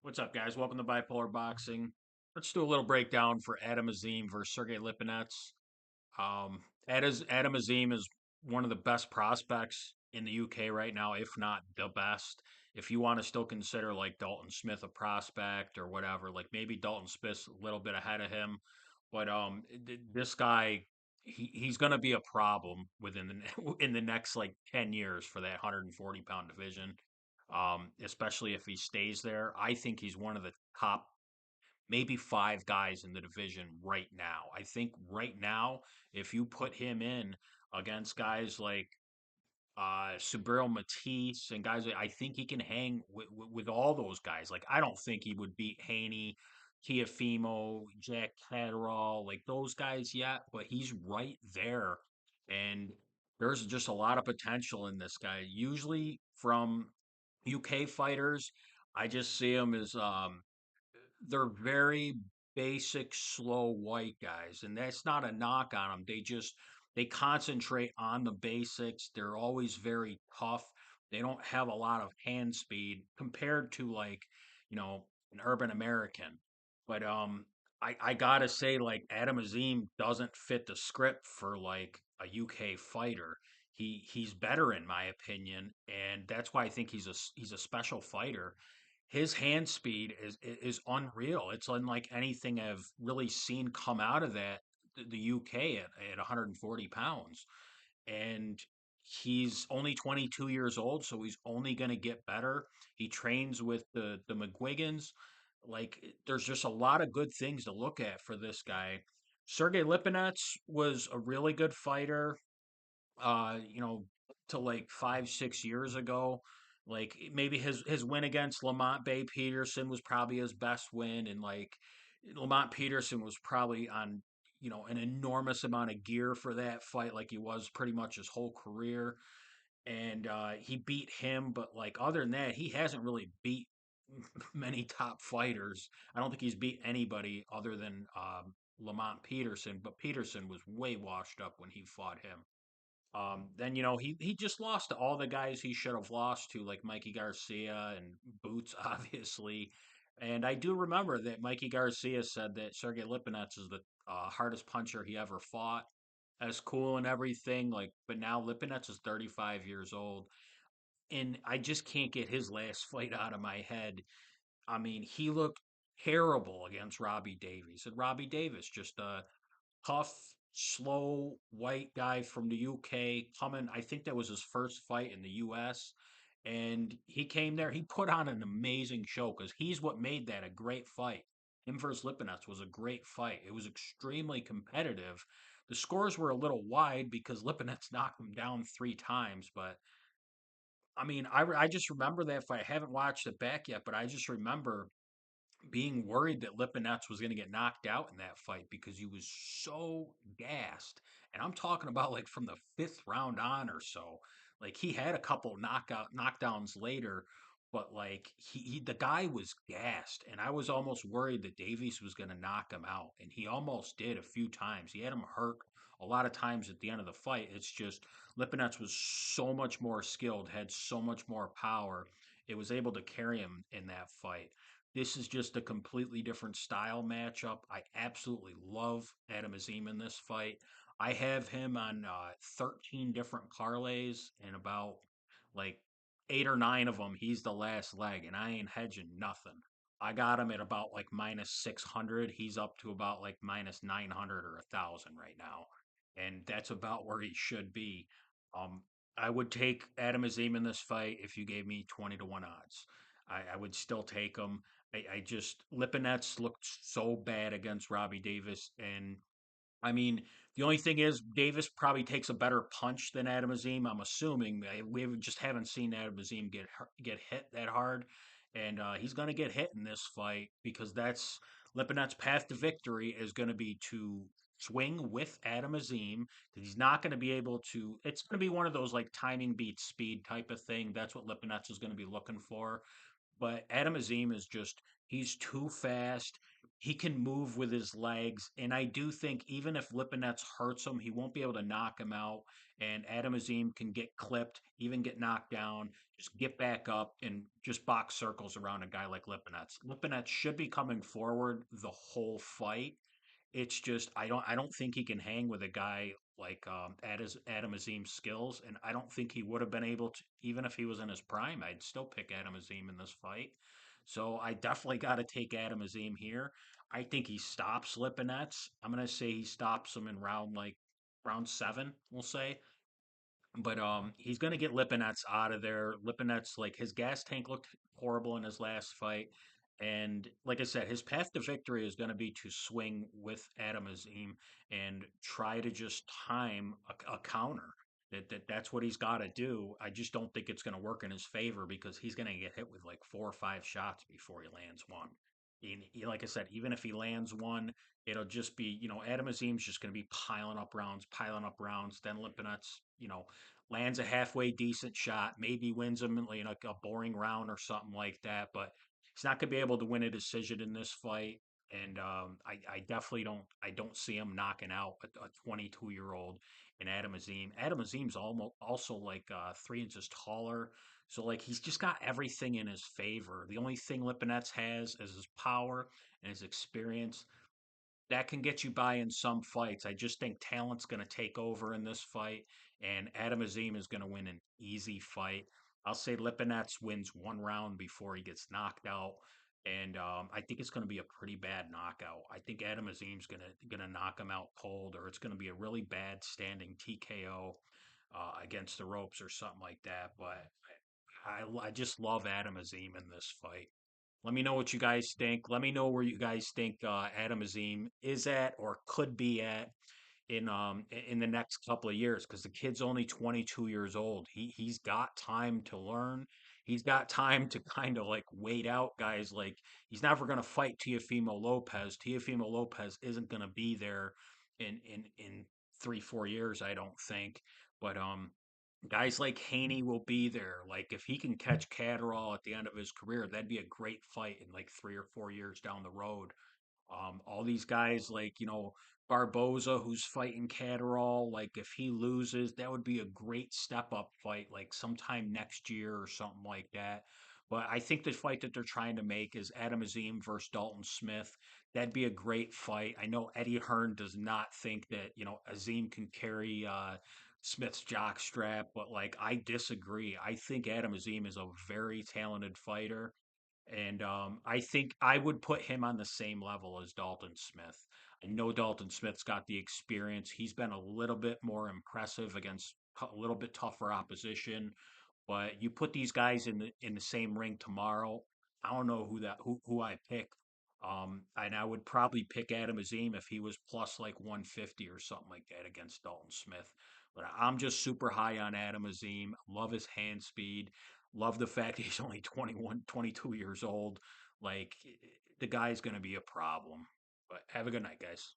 What's up, guys? Welcome to Bipolar Boxing. Let's do a little breakdown for Adam Azim versus Sergey Lipinets. Adam Azim is one of the best prospects in the UK right now, if not the best. If you want to still consider like Dalton Smith a prospect or whatever, like maybe Dalton Smith's a little bit ahead of him, but this guy he's going to be a problem within in the next like 10 years for that 140-pound division. Especially if he stays there. I think he's one of the top maybe five guys in the division right now. I think right now, if you put him in against guys like Subriel Matisse and guys, I think he can hang with all those guys. Like, I don't think he would beat Haney, Tiafimo, Jack Catterall, like those guys yet, but he's right there. And there's just a lot of potential in this guy. Usually from UK fighters, I just see him as they're very basic, slow white guys, and that's not a knock on them. They concentrate on the basics. They're always very tough. They don't have a lot of hand speed compared to like, an urban American. But I gotta say, like Adam Azim doesn't fit the script for like a UK fighter. He's better in my opinion, and that's why I think he's a special fighter. His hand speed is unreal. It's unlike anything I've really seen come out of the UK at 140 pounds. And he's only 22 years old, so he's only going to get better. He trains with the McGuigans. Like, there's just a lot of good things to look at for this guy. Sergey Lipinets was a really good fighter, uh, you know, to like 5, 6 years ago. Like maybe his win against Lamont Bay Peterson was probably his best win, and like Lamont Peterson was probably on an enormous amount of gear for that fight, like he was pretty much his whole career, and he beat him. But like other than that, he hasn't really beat many top fighters. I don't think he's beat anybody other than Lamont Peterson, but Peterson was way washed up when he fought him. Then he just lost to all the guys he should have lost to, like Mikey Garcia and Boots, obviously. And I do remember that Mikey Garcia said that Sergey Lipinets is the hardest puncher he ever fought. That's cool and everything, like, but now Lipinets is 35 years old, and I just can't get his last fight out of my head. I mean, he looked terrible against Robbie Davies, and Robbie Davis just tough, slow white guy from the UK coming. I think that was his first fight in the US. And he came there, he put on an amazing show because he's what made that a great fight. Him versus Lipinets was a great fight. It was extremely competitive. The scores were a little wide because Lipinets knocked him down 3 times, but I mean, I just remember that fight. I haven't watched it back yet, but I just remember being worried that Lipinets was going to get knocked out in that fight because he was so gassed. And I'm talking about like from the fifth round on or so. Like he had a couple knockdowns later, but like the guy was gassed, and I was almost worried that Davies was going to knock him out, and he almost did a few times. He had him hurt a lot of times at the end of the fight. It's just Lipinets was so much more skilled, had so much more power. It was able to carry him in that fight. This is just a completely different style matchup. I absolutely love Adam Azim in this fight. I have him on 13 different parlays, and about like 8 or 9 of them, he's the last leg, and I ain't hedging nothing. I got him at about like minus 600. He's up to about like minus 900 or 1,000 right now. And that's about where he should be. Um, I would take Adam Azim in this fight if you gave me 20 to 1 odds. I would still take him. I just Lipinets looked so bad against Robbie Davis, and I mean the only thing is Davis probably takes a better punch than Adam Azim. I'm assuming just haven't seen Adam Azim get hit that hard, and he's going to get hit in this fight because that's Lipinets' path to victory is going to be to swing with Adam Azim because he's not going to be able to. It's going to be one of those like timing beats speed type of thing. That's what Lipinets is going to be looking for, but Adam Azim is just, he's too fast. he can move with his legs, and I do think even if Lipinets hurts him, he won't be able to knock him out. And Adam Azim can get clipped, even get knocked down, just get back up and just box circles around a guy like Lipinets. Lipinets should be coming forward the whole fight. It's just I don't think he can hang with a guy like Adam Azim's skills, and I don't think he would have been able to even if he was in his prime. I'd still pick Adam Azim in this fight. So I definitely got to take Adam Azim here. I think he stops Lipinets. I'm gonna say he stops him in round seven, we'll say. But he's gonna get Lipinets out of there. Lipinets, like his gas tank looked horrible in his last fight, and like I said, his path to victory is gonna be to swing with Adam Azim and try to just time a counter. That's what he's got to do. I just don't think it's gonna work in his favor because he's gonna get hit with like 4 or 5 shots before he lands one. Like I said, even if he lands one, it'll just be, Adam Azim's just going to be piling up rounds. Then Lipinets, lands a halfway decent shot, maybe wins him in like a boring round or something like that. But he's not going to be able to win a decision in this fight. And I definitely I don't see him knocking out a 22-year-old in Adam Azim. Adam Azim's almost also like 3 inches taller. So like he's just got everything in his favor. The only thing Lipinets has is his power and his experience that can get you by in some fights. I just think talent's going to take over in this fight, and Adam Azim is going to win an easy fight. I'll say Lipinets wins one round before he gets knocked out, and I think it's going to be a pretty bad knockout. I think Adam Azim's going to knock him out cold, or it's going to be a really bad standing TKO against the ropes or something like that. But I just love Adam Azim in this fight. Let me know what you guys think. Let me know where you guys think Adam Azim is at or could be at in the next couple of years because the kid's only 22 years old. He's got time to learn. He's got time to kind of like wait out guys like he's never going to fight Teofimo Lopez. Teofimo Lopez isn't going to be there in 3 4 years, I don't think. But guys like Haney will be there. Like if he can catch Catterall at the end of his career, that'd be a great fight in like 3 or 4 years down the road. All these guys like, Barboza who's fighting Catterall, like if he loses, that would be a great step up fight, like sometime next year or something like that. But I think the fight that they're trying to make is Adam Azim versus Dalton Smith. That'd be a great fight. I know Eddie Hearn does not think that, Azim can carry Smith's jockstrap, but like I disagree. I think Adam Azim is a very talented fighter. And I think I would put him on the same level as Dalton Smith. I know Dalton Smith's got the experience. He's been a little bit more impressive against a little bit tougher opposition. But you put these guys in the same ring tomorrow. I don't know who I pick. And I would probably pick Adam Azim if he was plus like 150 or something like that against Dalton Smith. But I'm just super high on Adam Azim. Love his hand speed. Love the fact that he's only 21, 22 years old. Like the guy's going to be a problem. But have a good night, guys.